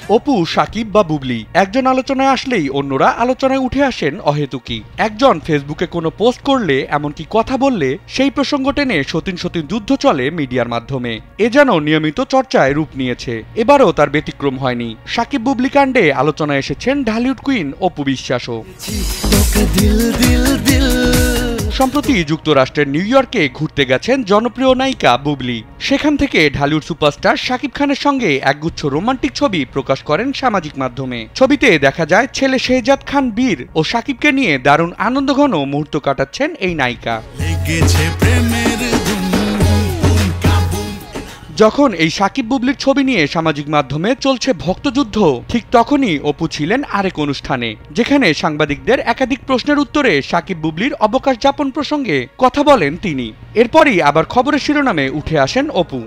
অপু, সাকিব বা বুবলি একজন আলোচনায় আসলেই অন্যরা আলোচনায় উঠে আসেন অহেতুকি। একজন ফেসবুকে কোনো পোস্ট করলে, এমনকি কথা বললে সেই প্রসঙ্গ টেনে সতীন সতীন যুদ্ধ চলে মিডিয়ার মাধ্যমে। এ যেন নিয়মিত চর্চায় রূপ নিয়েছে। এবারও তার ব্যতিক্রম হয়নি। সাকিব বুবলি কাণ্ডে আলোচনায় এসেছেন ঢালিউড কুইন অপু বিশ্বাসও। সম্প্রতি যুক্তরাষ্ট্রের নিউ ইয়র্কে ঘুরতে গেছেন জনপ্রিয় নায়িকা বুবলি। সেখান থেকে ঢালিউড সুপারস্টার শাকিব খানের সঙ্গে একগুচ্ছ রোমান্টিক ছবি প্রকাশ করেন সামাজিক মাধ্যমে। ছবিতে দেখা যায় ছেলে শেহজাদ খান বীর ও শাকিবকে নিয়ে দারুণ আনন্দঘন মুহূর্ত কাটাচ্ছেন এই নায়িকা। যখন এই সাকিব বুবলির ছবি নিয়ে সামাজিক মাধ্যমে চলছে ভক্তযুদ্ধ, ঠিক তখনই অপু ছিলেন আরেক অনুষ্ঠানে, যেখানে সাংবাদিকদের একাধিক প্রশ্নের উত্তরে সাকিব বুবলির অবকাশ যাপন প্রসঙ্গে কথা বলেন তিনি। এরপরই আবার খবরের শিরোনামে উঠে আসেন অপু।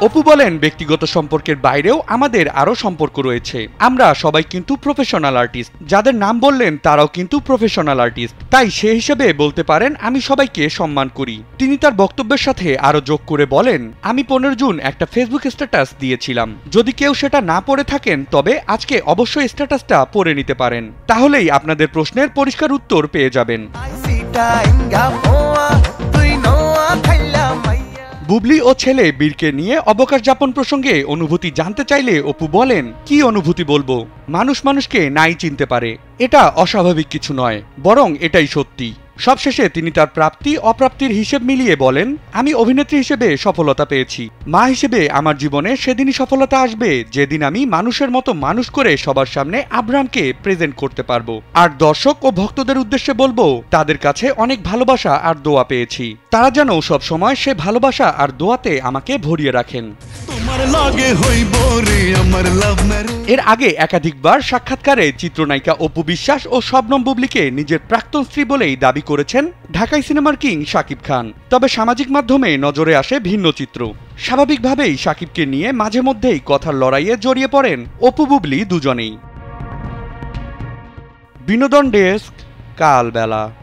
অপু বলেন, ব্যক্তিগত সম্পর্কের বাইরেও আমাদের আরো সম্পর্ক রয়েছে। আমরা সবাই কিন্তু প্রফেশনাল আর্টিস্ট। যাদের নাম বললেন তারাও কিন্তু প্রফেশনাল আর্টিস্ট। তাই সে হিসেবে বলতে পারেন আমি সবাইকে সম্মান করি। তিনি তার বক্তব্যের সাথে আরো যোগ করে বলেন, আমি 15 জুন একটা ফেসবুক স্ট্যাটাস দিয়েছিলাম। যদি কেউ সেটা না পড়ে থাকেন তবে আজকে অবশ্যই স্ট্যাটাসটা পড়ে নিতে পারেন। তাহলেই আপনাদের প্রশ্নের পরিষ্কার উত্তর পেয়ে যাবেন। বুবলি ও ছেলে বীরকে নিয়ে অবকাশ যাপন প্রসঙ্গে অনুভূতি জানতে চাইলে অপু বলেন, কি অনুভূতি বলবো, মানুষ মানুষকে নাই চিনতে পারে। এটা অস্বাভাবিক কিছু নয়, বরং এটাই সত্যি। সবশেষে তিনি তার প্রাপ্তি অপ্রাপ্তির হিসেব মিলিয়ে বলেন, আমি অভিনেত্রী হিসেবে সফলতা পেয়েছি। মা হিসেবে আমার জীবনে সেদিনই সফলতা আসবে যেদিন আমি মানুষের মতো মানুষ করে সবার সামনে আব্রাহামকে প্রেজেন্ট করতে পারবো। আর দর্শক ও ভক্তদের উদ্দেশ্যে বলবো, তাদের কাছে অনেক ভালোবাসা আর দোয়া পেয়েছি। তারা যেন সব সময় সে ভালোবাসা আর দোয়াতে আমাকে ভরিয়ে রাখেন। এর আগে একাধিকবার সাক্ষাৎকারে চিত্রনায়িকা অপু বিশ্বাস ও শবনম বুবলিকে নিজের প্রাক্তন স্ত্রী বলেই দাবি করেছেন ঢাকাই সিনেমার কিং শাকিব খান। তবে সামাজিক মাধ্যমে নজরে আসে ভিন্ন চিত্র। স্বাভাবিকভাবেই শাকিবকে নিয়ে মাঝে মধ্যেই কথার লড়াইয়ে জড়িয়ে পড়েন অপু বুবলি দুজনেই। বিনোদন ডেস্ক, কালবেলা।